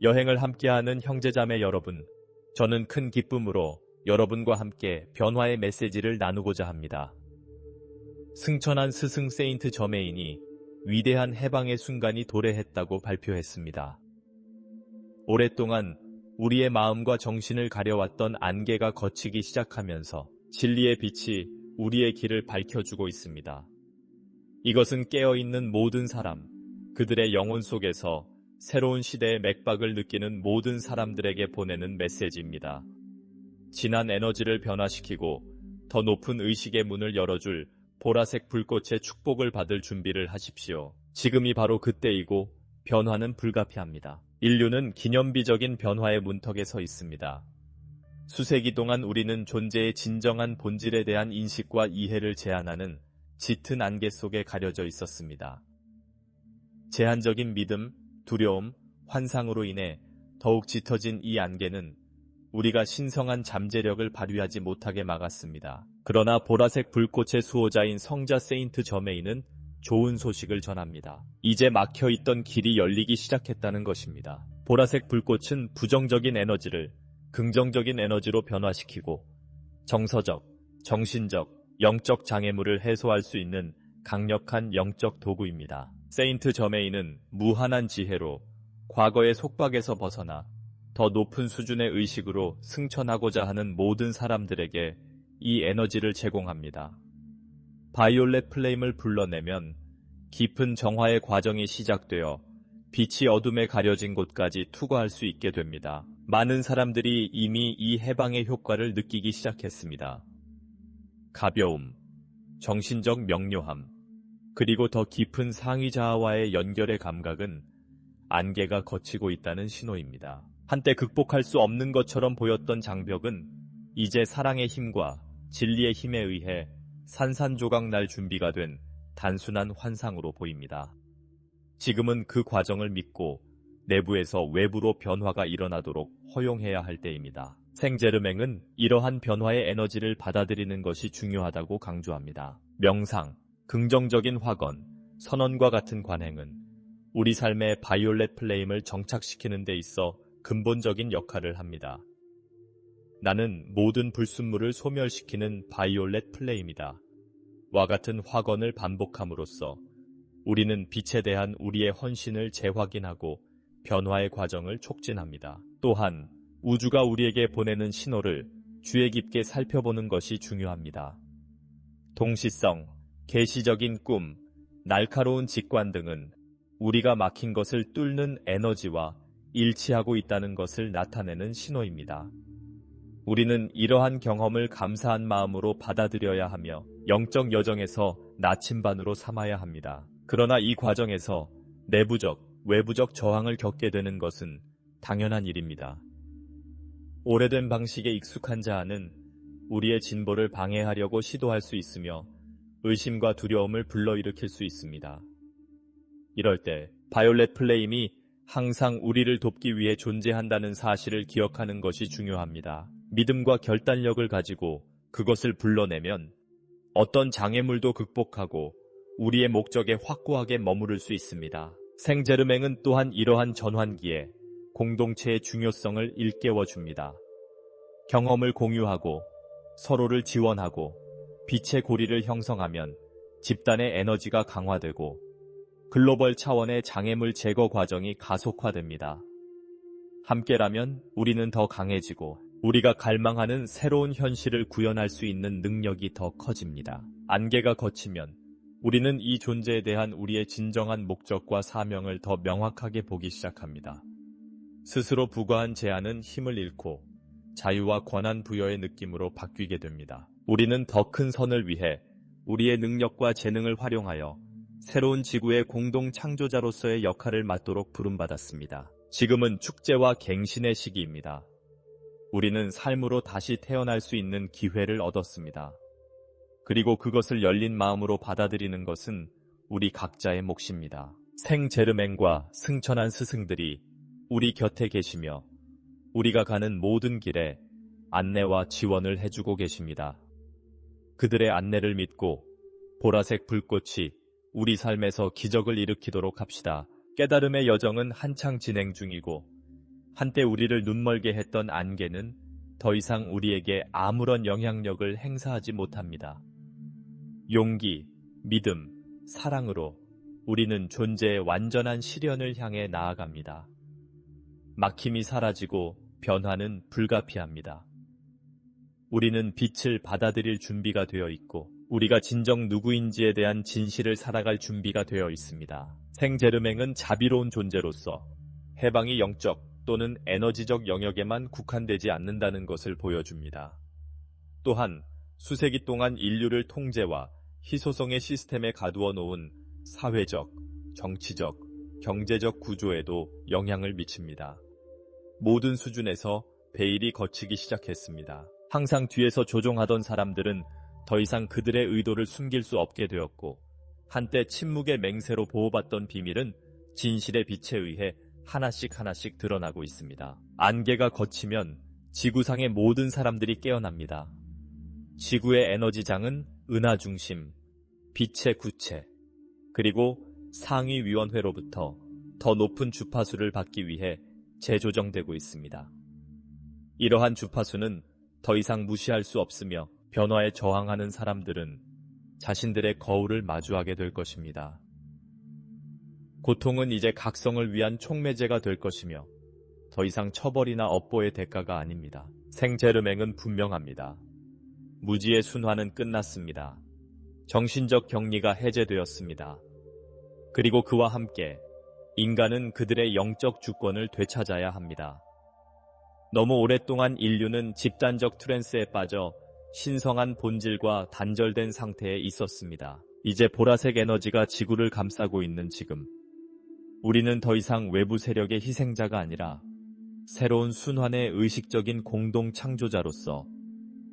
여행을 함께하는 형제자매 여러분, 저는 큰 기쁨으로 여러분과 함께 변화의 메시지를 나누고자 합니다. 승천한 스승 세인트 저메인이 위대한 해방의 순간이 도래했다고 발표했습니다. 오랫동안 우리의 마음과 정신을 가려왔던 안개가 걷히기 시작하면서 진리의 빛이 우리의 길을 밝혀주고 있습니다. 이것은 깨어있는 모든 사람, 그들의 영혼 속에서 새로운 시대의 맥박을 느끼는 모든 사람들에게 보내는 메시지입니다. 진한 에너지를 변화시키고 더 높은 의식의 문을 열어줄 보라색 불꽃의 축복을 받을 준비를 하십시오. 지금이 바로 그때이고 변화는 불가피합니다. 인류는 기념비적인 변화의 문턱에 서 있습니다. 수세기 동안 우리는 존재의 진정한 본질에 대한 인식과 이해를 제한하는 짙은 안개 속에 가려져 있었습니다. 제한적인 믿음, 두려움, 환상으로 인해 더욱 짙어진 이 안개는 우리가 신성한 잠재력을 발휘하지 못하게 막았습니다. 그러나 보라색 불꽃의 수호자인 성자 세인트 저메인은 좋은 소식을 전합니다. 이제 막혀있던 길이 열리기 시작했다는 것입니다. 보라색 불꽃은 부정적인 에너지를 긍정적인 에너지로 변화시키고 정서적, 정신적, 영적 장애물을 해소할 수 있는 강력한 영적 도구입니다. 세인트 저메인은 무한한 지혜로 과거의 속박에서 벗어나 더 높은 수준의 의식으로 승천하고자 하는 모든 사람들에게 이 에너지를 제공합니다. 바이올렛 플레임을 불러내면 깊은 정화의 과정이 시작되어 빛이 어둠에 가려진 곳까지 투과할 수 있게 됩니다. 많은 사람들이 이미 이 해방의 효과를 느끼기 시작했습니다. 가벼움, 정신적 명료함, 그리고 더 깊은 상의자아와의 연결의 감각은 안개가 걷히고 있다는 신호입니다. 한때 극복할 수 없는 것처럼 보였던 장벽은 이제 사랑의 힘과 진리의 힘에 의해 산산조각 날 준비가 된 단순한 환상으로 보입니다. 지금은 그 과정을 믿고 내부에서 외부로 변화가 일어나도록 허용해야 할 때입니다. 생제르맹은 이러한 변화의 에너지를 받아들이는 것이 중요하다고 강조합니다. 명상, 긍정적인 확언, 선언과 같은 관행은 우리 삶의 바이올렛 플레임을 정착시키는 데 있어 근본적인 역할을 합니다. 나는 모든 불순물을 소멸시키는 바이올렛 플레임이다. 와 같은 확언을 반복함으로써 우리는 빛에 대한 우리의 헌신을 재확인하고 변화의 과정을 촉진합니다. 또한 우주가 우리에게 보내는 신호를 주의 깊게 살펴보는 것이 중요합니다. 동시성, 계시적인 꿈, 날카로운 직관 등은 우리가 막힌 것을 뚫는 에너지와 일치하고 있다는 것을 나타내는 신호입니다. 우리는 이러한 경험을 감사한 마음으로 받아들여야 하며 영적 여정에서 나침반으로 삼아야 합니다. 그러나 이 과정에서 내부적, 외부적 저항을 겪게 되는 것은 당연한 일입니다. 오래된 방식에 익숙한 자아는 우리의 진보를 방해하려고 시도할 수 있으며 의심과 두려움을 불러일으킬 수 있습니다. 이럴 때 바이올렛 플레임이 항상 우리를 돕기 위해 존재한다는 사실을 기억하는 것이 중요합니다. 믿음과 결단력을 가지고 그것을 불러내면 어떤 장애물도 극복하고 우리의 목적에 확고하게 머무를 수 있습니다. 생제르맹은 또한 이러한 전환기에 공동체의 중요성을 일깨워줍니다. 경험을 공유하고 서로를 지원하고 빛의 고리를 형성하면 집단의 에너지가 강화되고 글로벌 차원의 장애물 제거 과정이 가속화됩니다. 함께라면 우리는 더 강해지고 우리가 갈망하는 새로운 현실을 구현할 수 있는 능력이 더 커집니다. 안개가 걷히면 우리는 이 존재에 대한 우리의 진정한 목적과 사명을 더 명확하게 보기 시작합니다. 스스로 부과한 제한은 힘을 잃고 자유와 권한 부여의 느낌으로 바뀌게 됩니다. 우리는 더 큰 선을 위해 우리의 능력과 재능을 활용하여 새로운 지구의 공동 창조자로서의 역할을 맡도록 부름받았습니다. 지금은 축제와 갱신의 시기입니다. 우리는 삶으로 다시 태어날 수 있는 기회를 얻었습니다. 그리고 그것을 열린 마음으로 받아들이는 것은 우리 각자의 몫입니다. 생제르맹과 승천한 스승들이 우리 곁에 계시며 우리가 가는 모든 길에 안내와 지원을 해주고 계십니다. 그들의 안내를 믿고 보라색 불꽃이 우리 삶에서 기적을 일으키도록 합시다. 깨달음의 여정은 한창 진행 중이고 한때 우리를 눈멀게 했던 안개는 더 이상 우리에게 아무런 영향력을 행사하지 못합니다. 용기, 믿음, 사랑으로 우리는 존재의 완전한 실현을 향해 나아갑니다. 막힘이 사라지고 변화는 불가피합니다. 우리는 빛을 받아들일 준비가 되어 있고 우리가 진정 누구인지에 대한 진실을 살아갈 준비가 되어 있습니다. 생제르맹은 자비로운 존재로서 해방이 영적 또는 에너지적 영역에만 국한되지 않는다는 것을 보여줍니다. 또한 수세기 동안 인류를 통제와 희소성의 시스템에 가두어 놓은 사회적, 정치적, 경제적 구조에도 영향을 미칩니다. 모든 수준에서 베일이 걷히기 시작했습니다. 항상 뒤에서 조종하던 사람들은 더 이상 그들의 의도를 숨길 수 없게 되었고, 한때 침묵의 맹세로 보호받던 비밀은 진실의 빛에 의해 하나씩 드러나고 있습니다. 안개가 걷히면 지구상의 모든 사람들이 깨어납니다. 지구의 에너지장은 은하 중심, 빛의 구체, 그리고 상위위원회로부터 더 높은 주파수를 받기 위해 재조정되고 있습니다. 이러한 주파수는 더 이상 무시할 수 없으며 변화에 저항하는 사람들은 자신들의 거울을 마주하게 될 것입니다. 고통은 이제 각성을 위한 촉매제가 될 것이며 더 이상 처벌이나 업보의 대가가 아닙니다. 생제르맹은 분명합니다. 무지의 순환은 끝났습니다. 정신적 격리가 해제되었습니다. 그리고 그와 함께 인간은 그들의 영적 주권을 되찾아야 합니다. 너무 오랫동안 인류는 집단적 트랜스에 빠져 신성한 본질과 단절된 상태에 있었습니다. 이제 보라색 에너지가 지구를 감싸고 있는 지금, 우리는 더 이상 외부 세력의 희생자가 아니라 새로운 순환의 의식적인 공동 창조자로서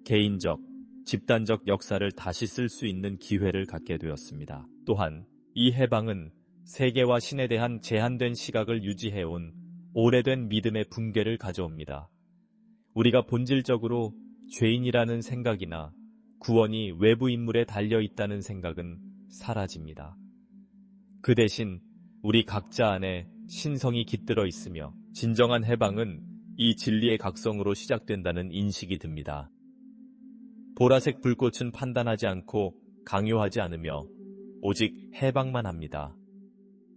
개인적, 집단적 역사를 다시 쓸 수 있는 기회를 갖게 되었습니다. 또한 이 해방은 세계와 신에 대한 제한된 시각을 유지해온 오래된 믿음의 붕괴를 가져옵니다. 우리가 본질적으로 죄인이라는 생각이나 구원이 외부 인물에 달려있다는 생각은 사라집니다. 그 대신 우리 각자 안에 신성이 깃들어 있으며 진정한 해방은 이 진리의 각성으로 시작된다는 인식이 듭니다. 보라색 불꽃은 판단하지 않고 강요하지 않으며 오직 해방만 합니다.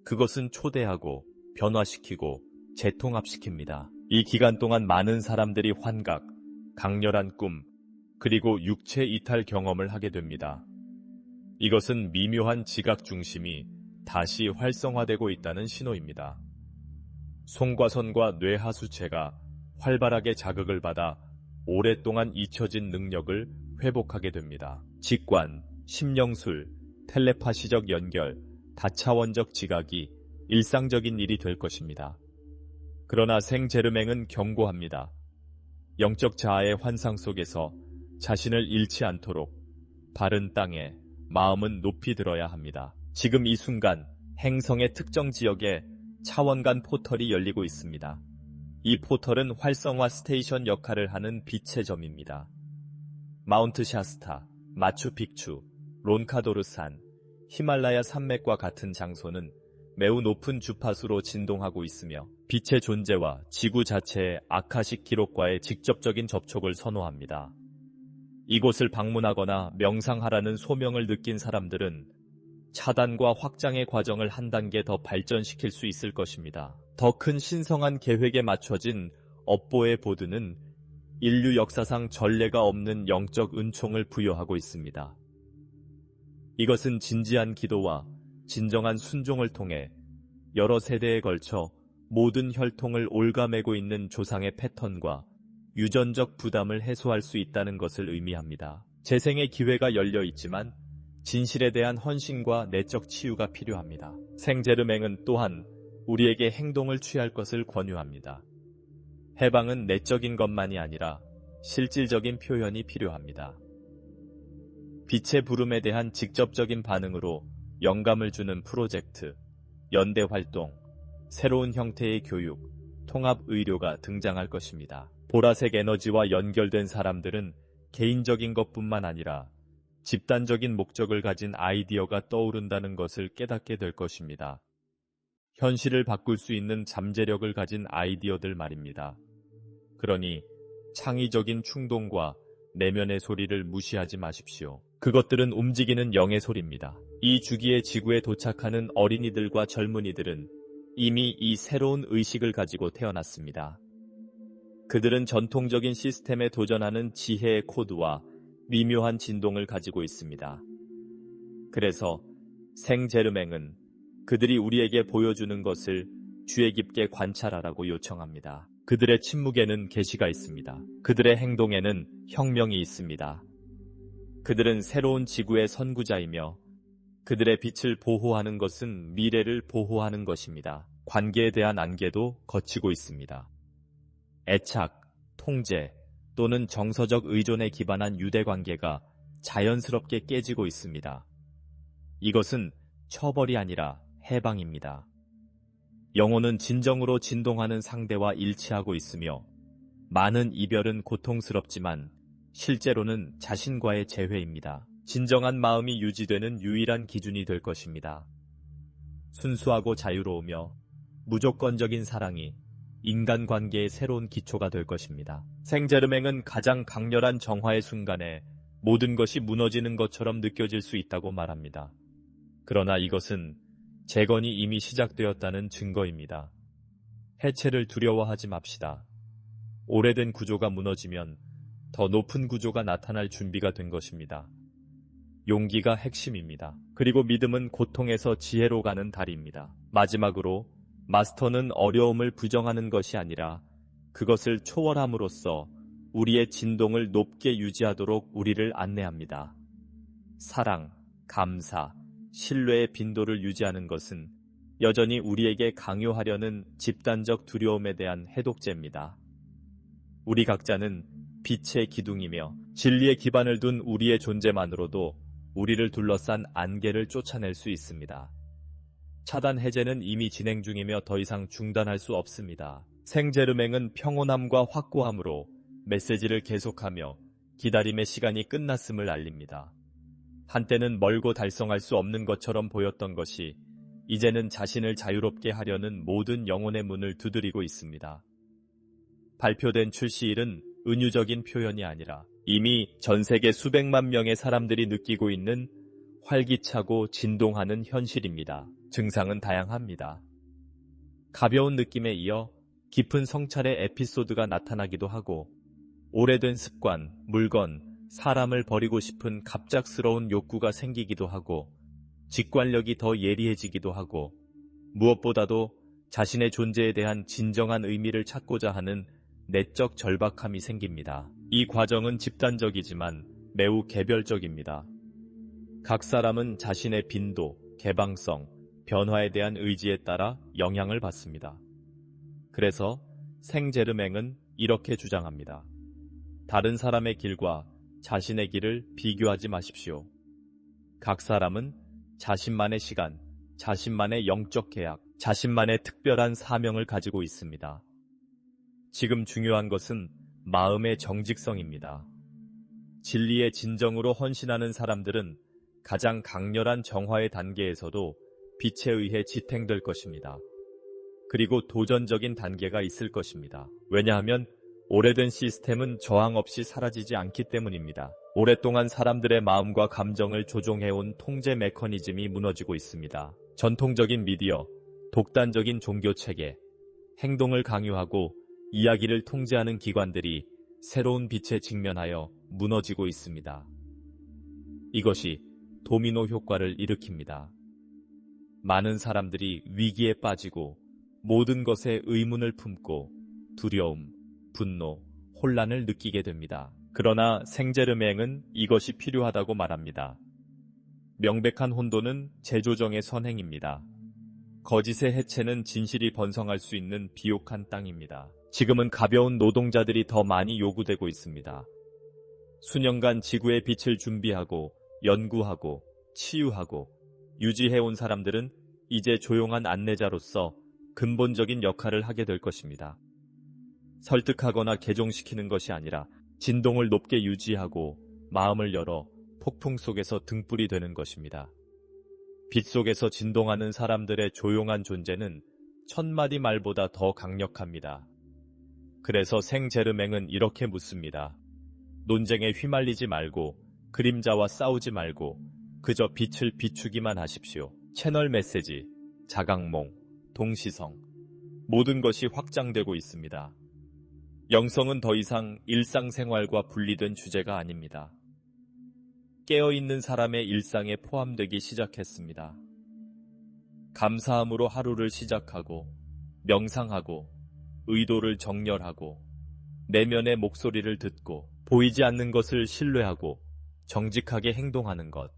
그것은 초대하고 변화시키고 재통합시킵니다. 이 기간 동안 많은 사람들이 환각, 강렬한 꿈, 그리고 육체 이탈 경험을 하게 됩니다. 이것은 미묘한 지각 중심이 다시 활성화되고 있다는 신호입니다. 송과선과 뇌하수체가 활발하게 자극을 받아 오랫동안 잊혀진 능력을 회복하게 됩니다. 직관, 심령술, 텔레파시적 연결, 다차원적 지각이 일상적인 일이 될 것입니다. 그러나 생제르맹은 경고합니다. 영적 자아의 환상 속에서 자신을 잃지 않도록 바른 땅에 마음은 높이 들어야 합니다. 지금 이 순간 행성의 특정 지역에 차원 간 포털이 열리고 있습니다. 이 포털은 활성화 스테이션 역할을 하는 빛의 점입니다. 마운트 샤스타, 마추픽추, 론카도르산, 히말라야 산맥과 같은 장소는 매우 높은 주파수로 진동하고 있으며 빛의 존재와 지구 자체의 아카식 기록과의 직접적인 접촉을 선호합니다. 이곳을 방문하거나 명상하라는 소명을 느낀 사람들은 차단과 확장의 과정을 한 단계 더 발전시킬 수 있을 것입니다. 더 큰 신성한 계획에 맞춰진 업보의 보드는 인류 역사상 전례가 없는 영적 은총을 부여하고 있습니다. 이것은 진지한 기도와 진정한 순종을 통해 여러 세대에 걸쳐 모든 혈통을 옭아매고 있는 조상의 패턴과 유전적 부담을 해소할 수 있다는 것을 의미합니다. 재생의 기회가 열려 있지만 진실에 대한 헌신과 내적 치유가 필요합니다. 생제르맹은 또한 우리에게 행동을 취할 것을 권유합니다. 해방은 내적인 것만이 아니라 실질적인 표현이 필요합니다. 빛의 부름에 대한 직접적인 반응으로 영감을 주는 프로젝트, 연대 활동, 새로운 형태의 교육, 통합 의료가 등장할 것입니다. 보라색 에너지와 연결된 사람들은 개인적인 것뿐만 아니라 집단적인 목적을 가진 아이디어가 떠오른다는 것을 깨닫게 될 것입니다. 현실을 바꿀 수 있는 잠재력을 가진 아이디어들 말입니다. 그러니 창의적인 충동과 내면의 소리를 무시하지 마십시오. 그것들은 움직이는 영의 소리입니다. 이 주기에 지구에 도착하는 어린이들과 젊은이들은 이미 이 새로운 의식을 가지고 태어났습니다. 그들은 전통적인 시스템에 도전하는 지혜의 코드와 미묘한 진동을 가지고 있습니다. 그래서 생제르맹은 그들이 우리에게 보여주는 것을 주의 깊게 관찰하라고 요청합니다. 그들의 침묵에는 계시가 있습니다. 그들의 행동에는 혁명이 있습니다. 그들은 새로운 지구의 선구자이며 그들의 빛을 보호하는 것은 미래를 보호하는 것입니다. 관계에 대한 안개도 거치고 있습니다. 애착, 통제 또는 정서적 의존에 기반한 유대관계가 자연스럽게 깨지고 있습니다. 이것은 처벌이 아니라 해방입니다. 영혼은 진정으로 진동하는 상대와 일치하고 있으며 많은 이별은 고통스럽지만 실제로는 자신과의 재회입니다. 진정한 마음이 유지되는 유일한 기준이 될 것입니다. 순수하고 자유로우며 무조건적인 사랑이 인간관계의 새로운 기초가 될 것입니다. 생제르맹은 가장 강렬한 정화의 순간에 모든 것이 무너지는 것처럼 느껴질 수 있다고 말합니다. 그러나 이것은 재건이 이미 시작되었다는 증거입니다. 해체를 두려워하지 맙시다. 오래된 구조가 무너지면 더 높은 구조가 나타날 준비가 된 것입니다. 용기가 핵심입니다. 그리고 믿음은 고통에서 지혜로 가는 다리입니다. 마지막으로 마스터는 어려움을 부정하는 것이 아니라 그것을 초월함으로써 우리의 진동을 높게 유지하도록 우리를 안내합니다. 사랑, 감사, 신뢰의 빈도를 유지하는 것은 여전히 우리에게 강요하려는 집단적 두려움에 대한 해독제입니다. 우리 각자는 빛의 기둥이며 진리의 기반을 둔 우리의 존재만으로도 우리를 둘러싼 안개를 쫓아낼 수 있습니다. 차단 해제는 이미 진행 중이며 더 이상 중단할 수 없습니다. 생제르맹은 평온함과 확고함으로 메시지를 계속하며 기다림의 시간이 끝났음을 알립니다. 한때는 멀고 달성할 수 없는 것처럼 보였던 것이 이제는 자신을 자유롭게 하려는 모든 영혼의 문을 두드리고 있습니다. 발표된 출시일은 은유적인 표현이 아니라 이미 전 세계 수백만 명의 사람들이 느끼고 있는 활기차고 진동하는 현실입니다. 증상은 다양합니다. 가벼운 느낌에 이어 깊은 성찰의 에피소드가 나타나기도 하고 오래된 습관, 물건, 사람을 버리고 싶은 갑작스러운 욕구가 생기기도 하고 직관력이 더 예리해지기도 하고 무엇보다도 자신의 존재에 대한 진정한 의미를 찾고자 하는 내적 절박함이 생깁니다. 이 과정은 집단적이지만 매우 개별적입니다. 각 사람은 자신의 빈도, 개방성, 변화에 대한 의지에 따라 영향을 받습니다. 그래서 생제르맹은 이렇게 주장합니다. 다른 사람의 길과 자신의 길을 비교하지 마십시오. 각 사람은 자신만의 시간, 자신만의 영적 계약, 자신만의 특별한 사명을 가지고 있습니다. 지금 중요한 것은 마음의 정직성입니다. 진리의 진정으로 헌신하는 사람들은 가장 강렬한 정화의 단계에서도 빛에 의해 지탱될 것입니다. 그리고 도전적인 단계가 있을 것입니다. 왜냐하면 오래된 시스템은 저항 없이 사라지지 않기 때문입니다. 오랫동안 사람들의 마음과 감정을 조종해온 통제 메커니즘이 무너지고 있습니다. 전통적인 미디어, 독단적인 종교 체계, 행동을 강요하고 이야기를 통제하는 기관들이 새로운 빛에 직면하여 무너지고 있습니다. 이것이 도미노 효과를 일으킵니다. 많은 사람들이 위기에 빠지고 모든 것에 의문을 품고 두려움, 분노, 혼란을 느끼게 됩니다. 그러나 생제르맹은 이것이 필요하다고 말합니다. 명백한 혼돈은 재조정의 선행입니다. 거짓의 해체는 진실이 번성할 수 있는 비옥한 땅입니다. 지금은 가벼운 노동자들이 더 많이 요구되고 있습니다. 수년간 지구의 빛을 준비하고 연구하고 치유하고 유지해온 사람들은 이제 조용한 안내자로서 근본적인 역할을 하게 될 것입니다. 설득하거나 개종시키는 것이 아니라 진동을 높게 유지하고 마음을 열어 폭풍 속에서 등불이 되는 것입니다. 빛 속에서 진동하는 사람들의 조용한 존재는 천마디 말보다 더 강력합니다. 그래서 생제르맹은 이렇게 묻습니다. 논쟁에 휘말리지 말고 그림자와 싸우지 말고 그저 빛을 비추기만 하십시오. 채널 메시지, 자각몽, 동시성, 모든 것이 확장되고 있습니다. 영성은 더 이상 일상생활과 분리된 주제가 아닙니다. 깨어있는 사람의 일상에 포함되기 시작했습니다. 감사함으로 하루를 시작하고, 명상하고, 의도를 정렬하고, 내면의 목소리를 듣고, 보이지 않는 것을 신뢰하고, 정직하게 행동하는 것.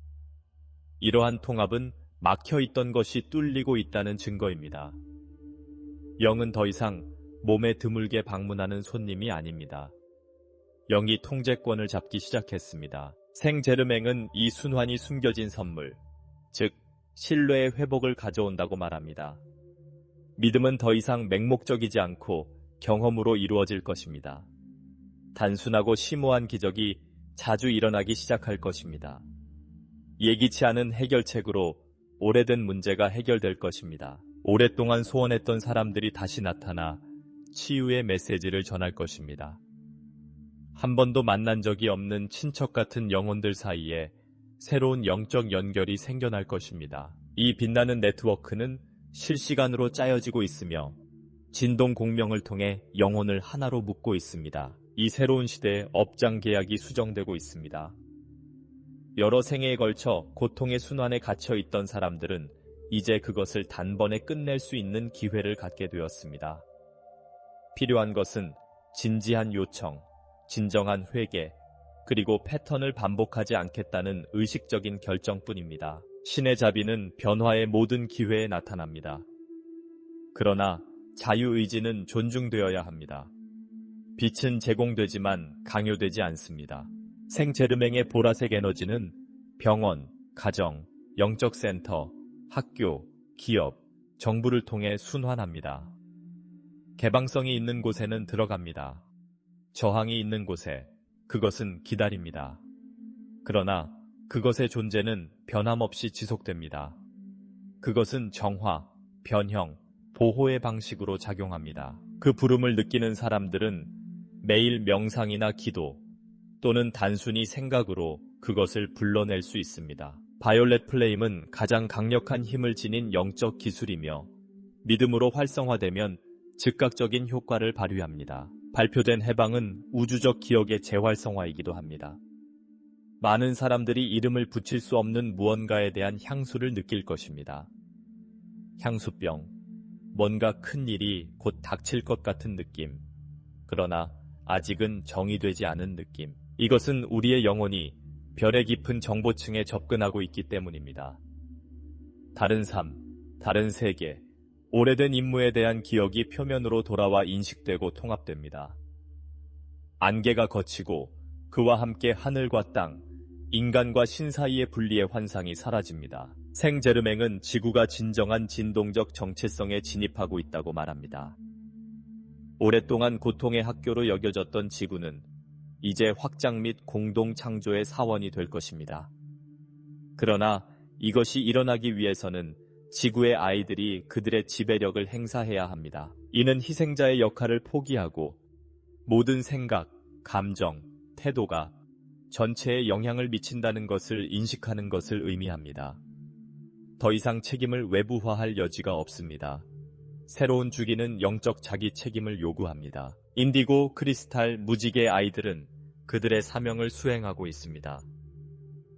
이러한 통합은 막혀있던 것이 뚫리고 있다는 증거입니다. 영은 더 이상 몸에 드물게 방문하는 손님이 아닙니다. 영이 통제권을 잡기 시작했습니다. 생제르맹은 이 순환이 숨겨진 선물, 즉 신뢰의 회복을 가져온다고 말합니다. 믿음은 더 이상 맹목적이지 않고 경험으로 이루어질 것입니다. 단순하고 심오한 기적이 자주 일어나기 시작할 것입니다. 예기치 않은 해결책으로 오래된 문제가 해결될 것입니다. 오랫동안 소원했던 사람들이 다시 나타나 치유의 메시지를 전할 것입니다. 한 번도 만난 적이 없는 친척 같은 영혼들 사이에 새로운 영적 연결이 생겨날 것입니다. 이 빛나는 네트워크는 실시간으로 짜여지고 있으며 진동 공명을 통해 영혼을 하나로 묶고 있습니다. 이 새로운 시대에 업장 계약이 수정되고 있습니다. 여러 생애에 걸쳐 고통의 순환에 갇혀 있던 사람들은 이제 그것을 단번에 끝낼 수 있는 기회를 갖게 되었습니다. 필요한 것은 진지한 요청, 진정한 회개, 그리고 패턴을 반복하지 않겠다는 의식적인 결정뿐입니다. 신의 자비는 변화의 모든 기회에 나타납니다. 그러나 자유의지는 존중되어야 합니다. 빛은 제공되지만 강요되지 않습니다. 생제르맹의 보라색 에너지는 병원, 가정, 영적 센터, 학교, 기업, 정부를 통해 순환합니다. 개방성이 있는 곳에는 들어갑니다. 저항이 있는 곳에 그것은 기다립니다. 그러나 그것의 존재는 변함없이 지속됩니다. 그것은 정화, 변형, 보호의 방식으로 작용합니다. 그 부름을 느끼는 사람들은 매일 명상이나 기도 또는 단순히 생각으로 그것을 불러낼 수 있습니다. 바이올렛 플레임은 가장 강력한 힘을 지닌 영적 기술이며 믿음으로 활성화되면 즉각적인 효과를 발휘합니다. 발표된 해방은 우주적 기억의 재활성화이기도 합니다. 많은 사람들이 이름을 붙일 수 없는 무언가에 대한 향수를 느낄 것입니다. 향수병, 뭔가 큰 일이 곧 닥칠 것 같은 느낌. 그러나 아직은 정의되지 않은 느낌. 이것은 우리의 영혼이 별의 깊은 정보층에 접근하고 있기 때문입니다. 다른 삶, 다른 세계, 오래된 임무에 대한 기억이 표면으로 돌아와 인식되고 통합됩니다. 안개가 걷히고 그와 함께 하늘과 땅, 인간과 신 사이의 분리의 환상이 사라집니다. 생제르맹은 지구가 진정한 진동적 정체성에 진입하고 있다고 말합니다. 오랫동안 고통의 학교로 여겨졌던 지구는 이제 확장 및 공동 창조의 사원이 될 것입니다. 그러나 이것이 일어나기 위해서는 지구의 아이들이 그들의 지배력을 행사해야 합니다. 이는 희생자의 역할을 포기하고 모든 생각, 감정, 태도가 전체에 영향을 미친다는 것을 인식하는 것을 의미합니다. 더 이상 책임을 외부화할 여지가 없습니다. 새로운 주기는 영적 자기 책임을 요구합니다. 인디고, 크리스탈, 무지개의 아이들은 그들의 사명을 수행하고 있습니다.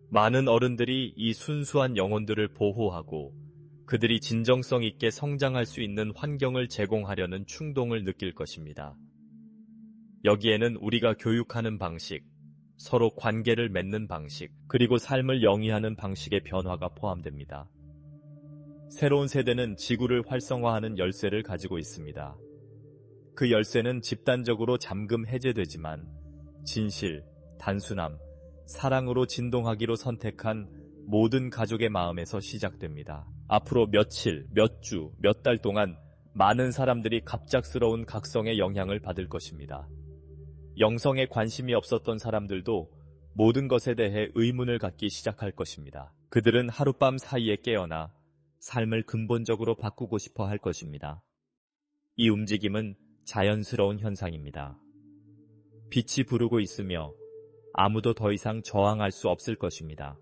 많은 어른들이 이 순수한 영혼들을 보호하고 그들이 진정성 있게 성장할 수 있는 환경을 제공하려는 충동을 느낄 것입니다. 여기에는 우리가 교육하는 방식, 서로 관계를 맺는 방식, 그리고 삶을 영위하는 방식의 변화가 포함됩니다. 새로운 세대는 지구를 활성화하는 열쇠를 가지고 있습니다. 그 열쇠는 집단적으로 잠금 해제되지만 진실, 단순함, 사랑으로 진동하기로 선택한 모든 가족의 마음에서 시작됩니다. 앞으로 며칠, 몇 주, 몇 달 동안 많은 사람들이 갑작스러운 각성의 영향을 받을 것입니다. 영성에 관심이 없었던 사람들도 모든 것에 대해 의문을 갖기 시작할 것입니다. 그들은 하룻밤 사이에 깨어나 삶을 근본적으로 바꾸고 싶어 할 것입니다. 이 움직임은 자연스러운 현상입니다. 빛이 부르고 있으며 아무도 더 이상 저항할 수 없을 것입니다.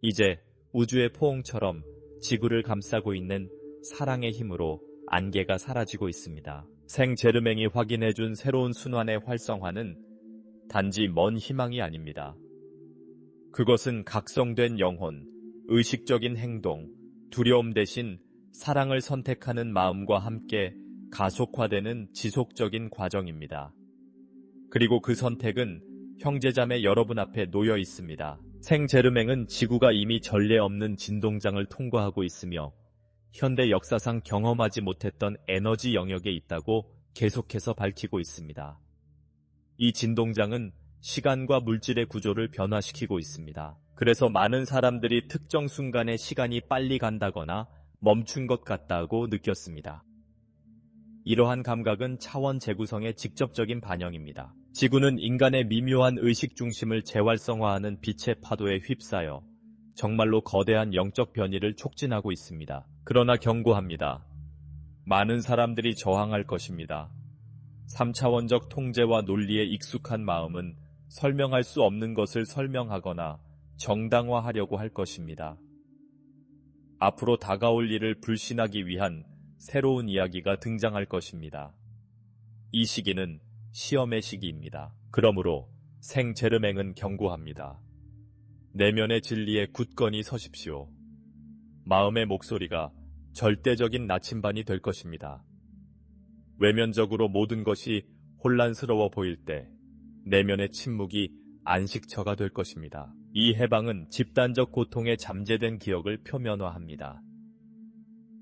이제 우주의 포옹처럼 지구를 감싸고 있는 사랑의 힘으로 안개가 사라지고 있습니다. 생제르맹이 확인해준 새로운 순환의 활성화는 단지 먼 희망이 아닙니다. 그것은 각성된 영혼, 의식적인 행동, 두려움 대신 사랑을 선택하는 마음과 함께 가속화되는 지속적인 과정입니다. 그리고 그 선택은 형제자매 여러분 앞에 놓여 있습니다. 생제르맹은 지구가 이미 전례 없는 진동장을 통과하고 있으며 현대 역사상 경험하지 못했던 에너지 영역에 있다고 계속해서 밝히고 있습니다. 이 진동장은 시간과 물질의 구조를 변화시키고 있습니다. 그래서 많은 사람들이 특정 순간에 시간이 빨리 간다거나 멈춘 것 같다고 느꼈습니다. 이러한 감각은 차원 재구성의 직접적인 반영입니다. 지구는 인간의 미묘한 의식 중심을 재활성화하는 빛의 파도에 휩싸여 정말로 거대한 영적 변이를 촉진하고 있습니다. 그러나 경고합니다. 많은 사람들이 저항할 것입니다. 3차원적 통제와 논리에 익숙한 마음은 설명할 수 없는 것을 설명하거나 정당화하려고 할 것입니다. 앞으로 다가올 일을 불신하기 위한 새로운 이야기가 등장할 것입니다. 이 시기는 시험의 시기입니다. 그러므로 생제르맹은 경고합니다. 내면의 진리에 굳건히 서십시오. 마음의 목소리가 절대적인 나침반이 될 것입니다. 외면적으로 모든 것이 혼란스러워 보일 때 내면의 침묵이 안식처가 될 것입니다. 이 해방은 집단적 고통에 잠재된 기억을 표면화합니다.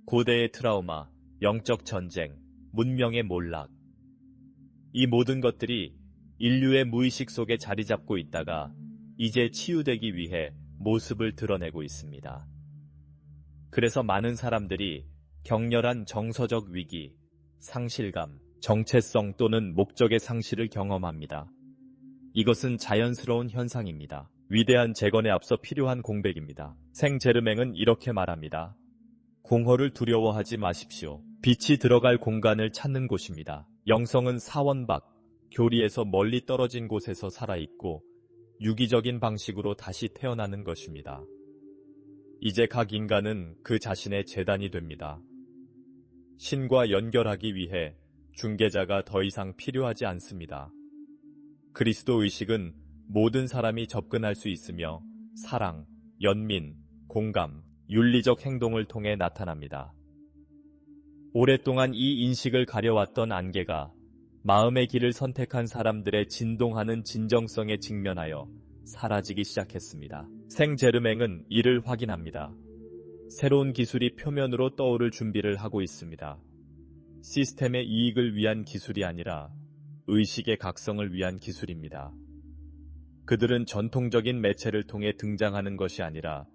고대의 트라우마, 영적 전쟁, 문명의 몰락. 이 모든 것들이 인류의 무의식 속에 자리 잡고 있다가 이제 치유되기 위해 모습을 드러내고 있습니다. 그래서 많은 사람들이 격렬한 정서적 위기, 상실감, 정체성 또는 목적의 상실을 경험합니다. 이것은 자연스러운 현상입니다. 위대한 재건에 앞서 필요한 공백입니다. 생제르맹은 이렇게 말합니다. 공허를 두려워하지 마십시오. 빛이 들어갈 공간을 찾는 곳입니다. 영성은 사원 밖, 교리에서 멀리 떨어진 곳에서 살아있고 유기적인 방식으로 다시 태어나는 것입니다. 이제 각 인간은 그 자신의 재단이 됩니다. 신과 연결하기 위해 중개자가 더 이상 필요하지 않습니다. 그리스도 의식은 모든 사람이 접근할 수 있으며 사랑, 연민, 공감, 윤리적 행동을 통해 나타납니다. 오랫동안 이 인식을 가려왔던 안개가 마음의 길을 선택한 사람들의 진동하는 진정성에 직면하여 사라지기 시작했습니다. 생제르맹은 이를 확인합니다. 새로운 기술이 표면으로 떠오를 준비를 하고 있습니다. 시스템의 이익을 위한 기술이 아니라 의식의 각성을 위한 기술입니다. 그들은 전통적인 매체를 통해 등장하는 것이 아니라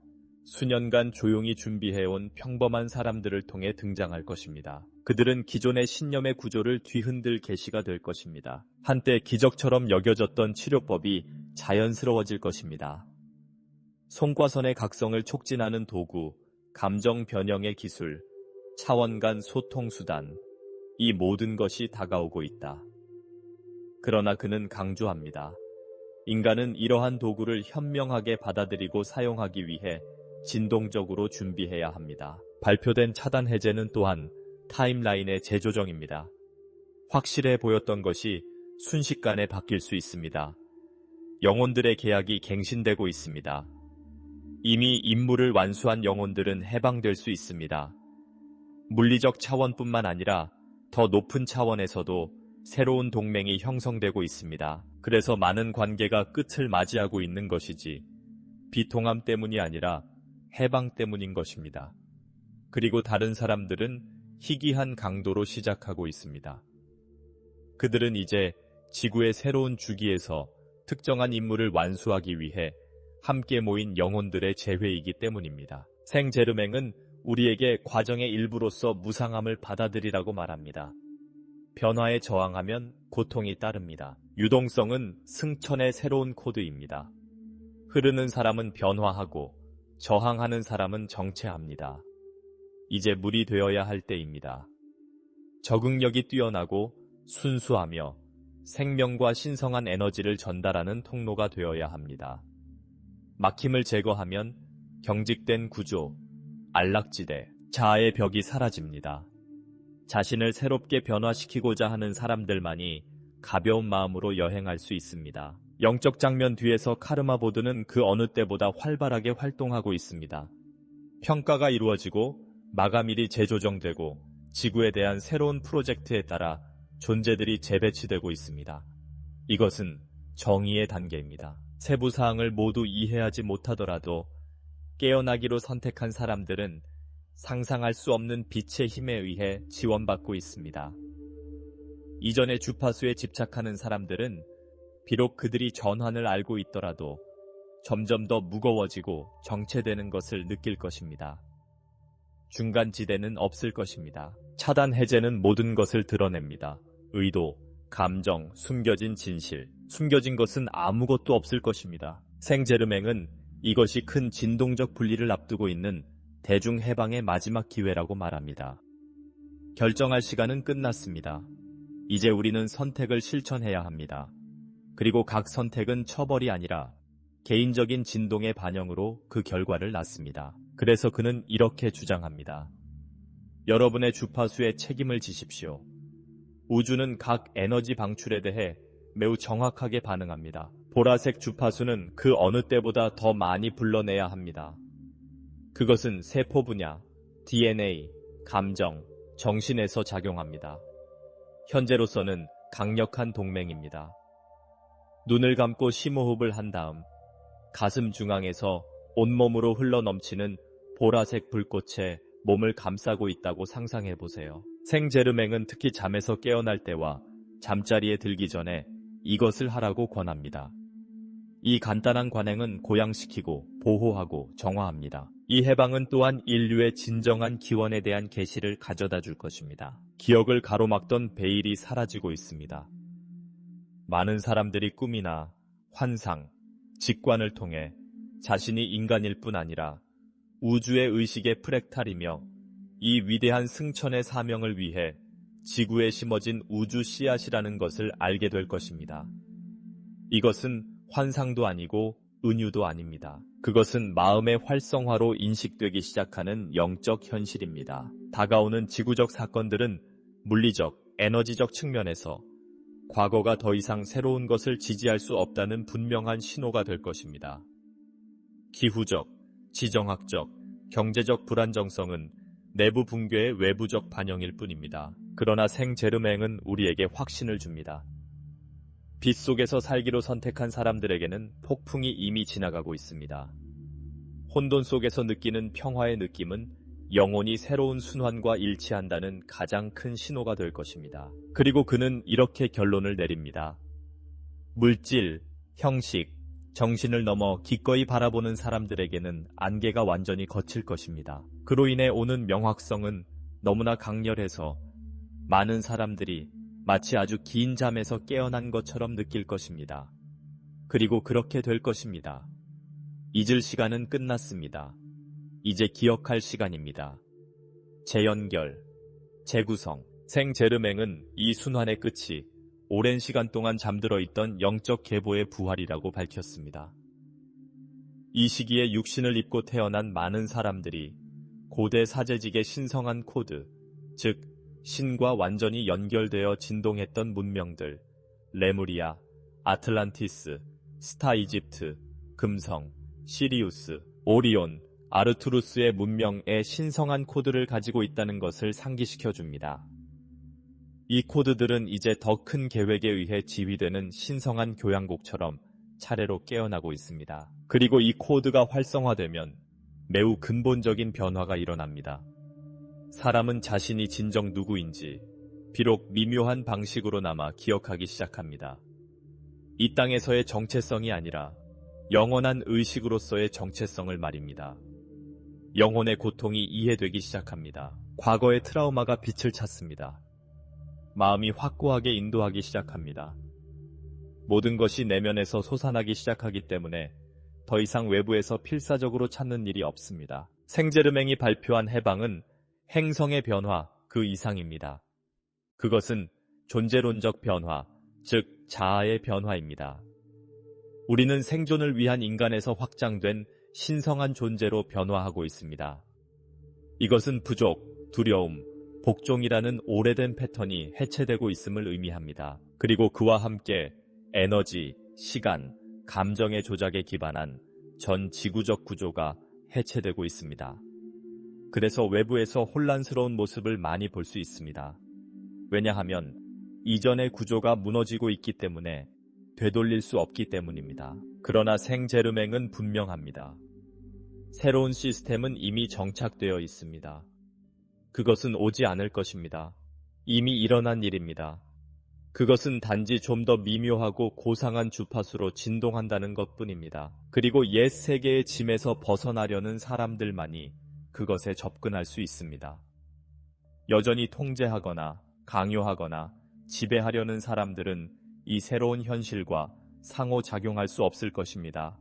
수년간 조용히 준비해온 평범한 사람들을 통해 등장할 것입니다. 그들은 기존의 신념의 구조를 뒤흔들 계시가 될 것입니다. 한때 기적처럼 여겨졌던 치료법이 자연스러워질 것입니다. 송과선의 각성을 촉진하는 도구, 감정 변형의 기술, 차원 간 소통 수단, 이 모든 것이 다가오고 있다. 그러나 그는 강조합니다. 인간은 이러한 도구를 현명하게 받아들이고 사용하기 위해 진동적으로 준비해야 합니다. 발표된 차단 해제는 또한 타임라인의 재조정입니다. 확실해 보였던 것이 순식간에 바뀔 수 있습니다. 영혼들의 계약이 갱신되고 있습니다. 이미 임무를 완수한 영혼들은 해방될 수 있습니다. 물리적 차원뿐만 아니라 더 높은 차원에서도 새로운 동맹이 형성되고 있습니다. 그래서 많은 관계가 끝을 맞이하고 있는 것이지 비통함 때문이 아니라 해방 때문인 것입니다. 그리고 다른 사람들은 희귀한 강도로 시작하고 있습니다. 그들은 이제 지구의 새로운 주기에서 특정한 임무를 완수하기 위해 함께 모인 영혼들의 재회이기 때문입니다. 생제르맹은 우리에게 과정의 일부로서 무상함을 받아들이라고 말합니다. 변화에 저항하면 고통이 따릅니다. 유동성은 승천의 새로운 코드입니다. 흐르는 사람은 변화하고 저항하는 사람은 정체합니다. 이제 물이 되어야 할 때입니다. 적응력이 뛰어나고 순수하며 생명과 신성한 에너지를 전달하는 통로가 되어야 합니다. 막힘을 제거하면 경직된 구조, 안락지대, 자아의 벽이 사라집니다. 자신을 새롭게 변화시키고자 하는 사람들만이 가벼운 마음으로 여행할 수 있습니다. 영적 장면 뒤에서 카르마 보드는 그 어느 때보다 활발하게 활동하고 있습니다. 평가가 이루어지고 마감일이 재조정되고 지구에 대한 새로운 프로젝트에 따라 존재들이 재배치되고 있습니다. 이것은 정의의 단계입니다. 세부 사항을 모두 이해하지 못하더라도 깨어나기로 선택한 사람들은 상상할 수 없는 빛의 힘에 의해 지원받고 있습니다. 이전의 주파수에 집착하는 사람들은 비록 그들이 전환을 알고 있더라도 점점 더 무거워지고 정체되는 것을 느낄 것입니다. 중간 지대는 없을 것입니다. 차단 해제는 모든 것을 드러냅니다. 의도, 감정, 숨겨진 진실, 숨겨진 것은 아무것도 없을 것입니다. 생제르맹은 이것이 큰 진동적 분리를 앞두고 있는 대중 해방의 마지막 기회라고 말합니다. 결정할 시간은 끝났습니다. 이제 우리는 선택을 실천해야 합니다. 그리고 각 선택은 처벌이 아니라 개인적인 진동의 반영으로 그 결과를 낳습니다. 그래서 그는 이렇게 주장합니다. 여러분의 주파수에 책임을 지십시오. 우주는 각 에너지 방출에 대해 매우 정확하게 반응합니다. 보라색 주파수는 그 어느 때보다 더 많이 불러내야 합니다. 그것은 세포 분야, DNA, 감정, 정신에서 작용합니다. 현재로서는 강력한 동맹입니다. 눈을 감고 심호흡을 한 다음 가슴 중앙에서 온몸으로 흘러넘치는 보라색 불꽃에 몸을 감싸고 있다고 상상해 보세요. 생제르맹은 특히 잠에서 깨어날 때와 잠자리에 들기 전에 이것을 하라고 권합니다. 이 간단한 관행은 고양시키고 보호하고 정화합니다. 이 해방은 또한 인류의 진정한 기원에 대한 계시를 가져다 줄 것입니다. 기억을 가로막던 베일이 사라지고 있습니다. 많은 사람들이 꿈이나 환상, 직관을 통해 자신이 인간일 뿐 아니라 우주의 의식의 프랙탈이며 이 위대한 승천의 사명을 위해 지구에 심어진 우주 씨앗이라는 것을 알게 될 것입니다. 이것은 환상도 아니고 은유도 아닙니다. 그것은 마음의 활성화로 인식되기 시작하는 영적 현실입니다. 다가오는 지구적 사건들은 물리적, 에너지적 측면에서 과거가 더 이상 새로운 것을 지지할 수 없다는 분명한 신호가 될 것입니다. 기후적, 지정학적, 경제적 불안정성은 내부 붕괴의 외부적 반영일 뿐입니다. 그러나 생제르맹은 우리에게 확신을 줍니다. 빛 속에서 살기로 선택한 사람들에게는 폭풍이 이미 지나가고 있습니다. 혼돈 속에서 느끼는 평화의 느낌은 영혼이 새로운 순환과 일치한다는 가장 큰 신호가 될 것입니다. 그리고 그는 이렇게 결론을 내립니다. 물질, 형식, 정신을 넘어 기꺼이 바라보는 사람들에게는 안개가 완전히 걷힐 것입니다. 그로 인해 오는 명확성은 너무나 강렬해서 많은 사람들이 마치 아주 긴 잠에서 깨어난 것처럼 느낄 것입니다. 그리고 그렇게 될 것입니다. 잊을 시간은 끝났습니다. 이제 기억할 시간입니다. 재연결, 재구성, 생제르맹은 이 순환의 끝이 오랜 시간 동안 잠들어 있던 영적 계보의 부활이라고 밝혔습니다. 이 시기에 육신을 입고 태어난 많은 사람들이 고대 사제직의 신성한 코드, 즉 신과 완전히 연결되어 진동했던 문명들, 레무리아, 아틀란티스, 스타 이집트, 금성, 시리우스, 오리온, 아르투루스의 문명의 신성한 코드를 가지고 있다는 것을 상기시켜 줍니다. 이 코드들은 이제 더 큰 계획에 의해 지휘되는 신성한 교향곡처럼 차례로 깨어나고 있습니다. 그리고 이 코드가 활성화되면 매우 근본적인 변화가 일어납니다. 사람은 자신이 진정 누구인지 비록 미묘한 방식으로나마 기억하기 시작합니다. 이 땅에서의 정체성이 아니라 영원한 의식으로서의 정체성을 말입니다. 영혼의 고통이 이해되기 시작합니다. 과거의 트라우마가 빛을 찾습니다. 마음이 확고하게 인도하기 시작합니다. 모든 것이 내면에서 솟아나기 시작하기 때문에 더 이상 외부에서 필사적으로 찾는 일이 없습니다. 생제르맹이 발표한 해방은 행성의 변화 그 이상입니다. 그것은 존재론적 변화, 즉 자아의 변화입니다. 우리는 생존을 위한 인간에서 확장된 신성한 존재로 변화하고 있습니다. 이것은 부족, 두려움, 복종이라는 오래된 패턴이 해체되고 있음을 의미합니다. 그리고 그와 함께 에너지, 시간, 감정의 조작에 기반한 전 지구적 구조가 해체되고 있습니다. 그래서 외부에서 혼란스러운 모습을 많이 볼 수 있습니다. 왜냐하면 이전의 구조가 무너지고 있기 때문에 되돌릴 수 없기 때문입니다. 그러나 생제르맹은 분명합니다. 새로운 시스템은 이미 정착되어 있습니다. 그것은 오지 않을 것입니다. 이미 일어난 일입니다. 그것은 단지 좀 더 미묘하고 고상한 주파수로 진동한다는 것뿐입니다. 그리고 옛 세계의 짐에서 벗어나려는 사람들만이 그것에 접근할 수 있습니다. 여전히 통제하거나 강요하거나 지배하려는 사람들은 이 새로운 현실과 상호작용할 수 없을 것입니다.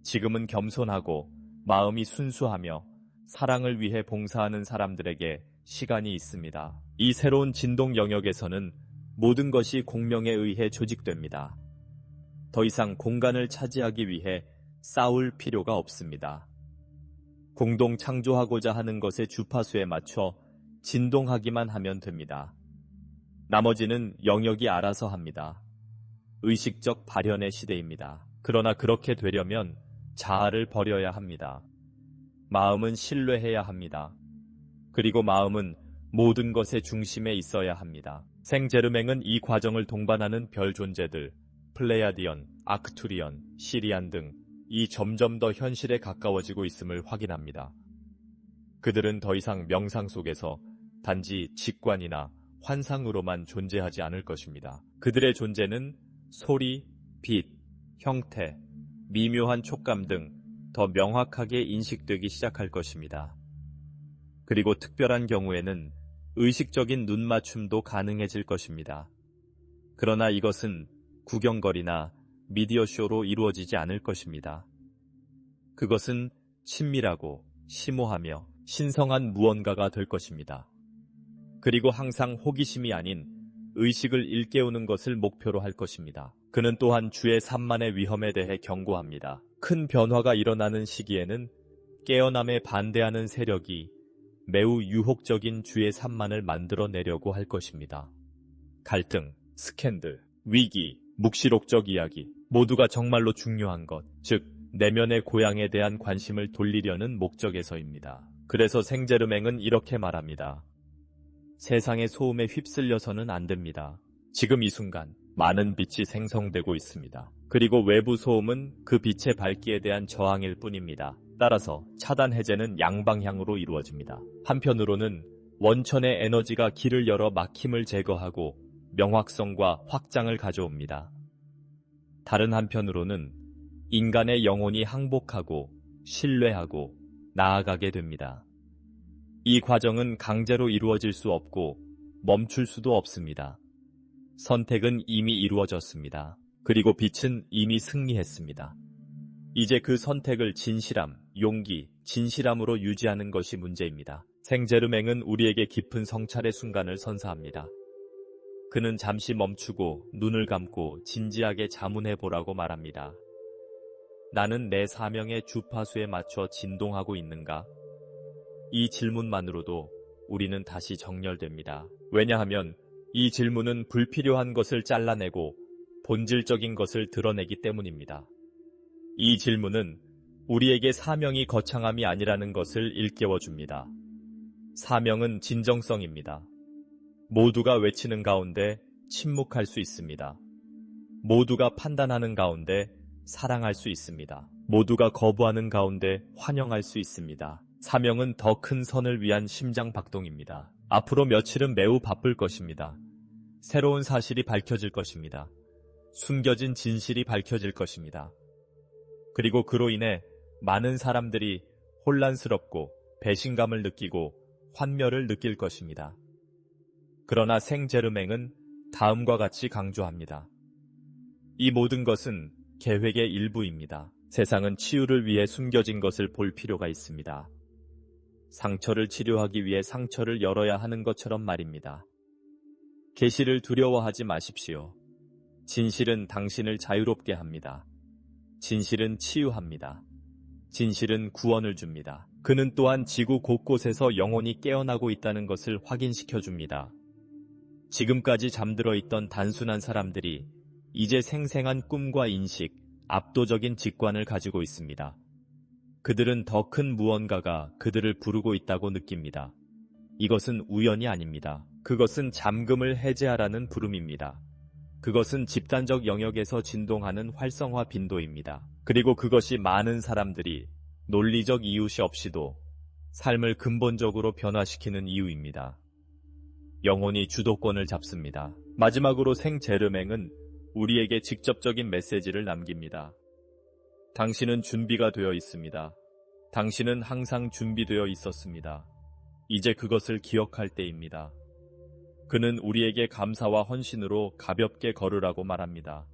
지금은 겸손하고 마음이 순수하며 사랑을 위해 봉사하는 사람들에게 시간이 있습니다. 이 새로운 진동 영역에서는 모든 것이 공명에 의해 조직됩니다. 더 이상 공간을 차지하기 위해 싸울 필요가 없습니다. 공동 창조하고자 하는 것의 주파수에 맞춰 진동하기만 하면 됩니다. 나머지는 영역이 알아서 합니다. 의식적 발현의 시대입니다. 그러나 그렇게 되려면 자아를 버려야 합니다. 마음은 신뢰해야 합니다. 그리고 마음은 모든 것의 중심에 있어야 합니다. 생제르맹은 이 과정을 동반하는 별 존재들, 플레야디언, 아크투리언, 시리안 등 이 점점 더 현실에 가까워지고 있음을 확인합니다. 그들은 더 이상 명상 속에서 단지 직관이나 환상으로만 존재하지 않을 것입니다. 그들의 존재는 소리, 빛, 형태, 미묘한 촉감 등 더 명확하게 인식되기 시작할 것입니다. 그리고 특별한 경우에는 의식적인 눈맞춤도 가능해질 것입니다. 그러나 이것은 구경거리나 미디어쇼로 이루어지지 않을 것입니다. 그것은 친밀하고 심오하며 신성한 무언가가 될 것입니다. 그리고 항상 호기심이 아닌 의식을 일깨우는 것을 목표로 할 것입니다. 그는 또한 주의 산만의 위험에 대해 경고합니다. 큰 변화가 일어나는 시기에는 깨어남에 반대하는 세력이 매우 유혹적인 주의 산만을 만들어내려고 할 것입니다. 갈등, 스캔들, 위기, 묵시록적 이야기, 모두가 정말로 중요한 것, 즉 내면의 고향에 대한 관심을 돌리려는 목적에서입니다. 그래서 생제르맹은 이렇게 말합니다. 세상의 소음에 휩쓸려서는 안 됩니다. 지금 이 순간 많은 빛이 생성되고 있습니다. 그리고 외부 소음은 그 빛의 밝기에 대한 저항일 뿐입니다. 따라서 차단 해제는 양방향으로 이루어집니다. 한편으로는 원천의 에너지가 길을 열어 막힘을 제거하고 명확성과 확장을 가져옵니다. 다른 한편으로는 인간의 영혼이 항복하고 신뢰하고 나아가게 됩니다. 이 과정은 강제로 이루어질 수 없고 멈출 수도 없습니다. 선택은 이미 이루어졌습니다. 그리고 빛은 이미 승리했습니다. 이제 그 선택을 진실함, 용기, 진실함으로 유지하는 것이 문제입니다. 생제르맹은 우리에게 깊은 성찰의 순간을 선사합니다. 그는 잠시 멈추고 눈을 감고 진지하게 자문해보라고 말합니다. 나는 내 사명의 주파수에 맞춰 진동하고 있는가? 이 질문만으로도 우리는 다시 정렬됩니다. 왜냐하면 이 질문은 불필요한 것을 잘라내고 본질적인 것을 드러내기 때문입니다. 이 질문은 우리에게 사명이 거창함이 아니라는 것을 일깨워줍니다. 사명은 진정성입니다. 모두가 외치는 가운데 침묵할 수 있습니다. 모두가 판단하는 가운데 사랑할 수 있습니다. 모두가 거부하는 가운데 환영할 수 있습니다. 사명은 더 큰 선을 위한 심장박동입니다. 앞으로 며칠은 매우 바쁠 것입니다. 새로운 사실이 밝혀질 것입니다. 숨겨진 진실이 밝혀질 것입니다. 그리고 그로 인해 많은 사람들이 혼란스럽고 배신감을 느끼고 환멸을 느낄 것입니다. 그러나 생제르맹은 다음과 같이 강조합니다. 이 모든 것은 계획의 일부입니다. 세상은 치유를 위해 숨겨진 것을 볼 필요가 있습니다. 상처를 치료하기 위해 상처를 열어야 하는 것처럼 말입니다. 계시를 두려워하지 마십시오. 진실은 당신을 자유롭게 합니다. 진실은 치유합니다. 진실은 구원을 줍니다. 그는 또한 지구 곳곳에서 영혼이 깨어나고 있다는 것을 확인시켜 줍니다. 지금까지 잠들어 있던 단순한 사람들이 이제 생생한 꿈과 인식, 압도적인 직관을 가지고 있습니다. 그들은 더 큰 무언가가 그들을 부르고 있다고 느낍니다. 이것은 우연이 아닙니다. 그것은 잠금을 해제하라는 부름입니다. 그것은 집단적 영역에서 진동하는 활성화 빈도입니다. 그리고 그것이 많은 사람들이 논리적 이유시 없이도 삶을 근본적으로 변화시키는 이유입니다. 영혼이 주도권을 잡습니다. 마지막으로 생제르맹은 우리에게 직접적인 메시지를 남깁니다. 당신은 준비가 되어 있습니다. 당신은 항상 준비되어 있었습니다. 이제 그것을 기억할 때입니다. 그는 우리에게 감사와 헌신으로 가볍게 걸으라고 말합니다.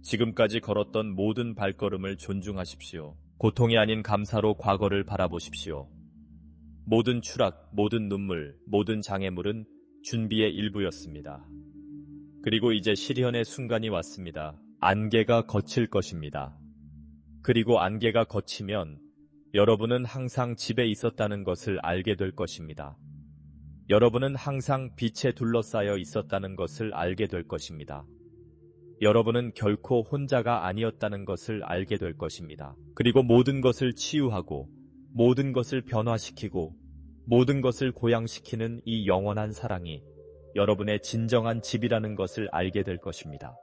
지금까지 걸었던 모든 발걸음을 존중하십시오. 고통이 아닌 감사로 과거를 바라보십시오. 모든 추락, 모든 눈물, 모든 장애물은 준비의 일부였습니다. 그리고 이제 실현의 순간이 왔습니다. 안개가 거칠 것입니다. 그리고 안개가 거치면 여러분은 항상 집에 있었다는 것을 알게 될 것입니다. 여러분은 항상 빛에 둘러싸여 있었다는 것을 알게 될 것입니다. 여러분은 결코 혼자가 아니었다는 것을 알게 될 것입니다. 그리고 모든 것을 치유하고 모든 것을 변화시키고 모든 것을 고양시키는 이 영원한 사랑이 여러분의 진정한 집이라는 것을 알게 될 것입니다.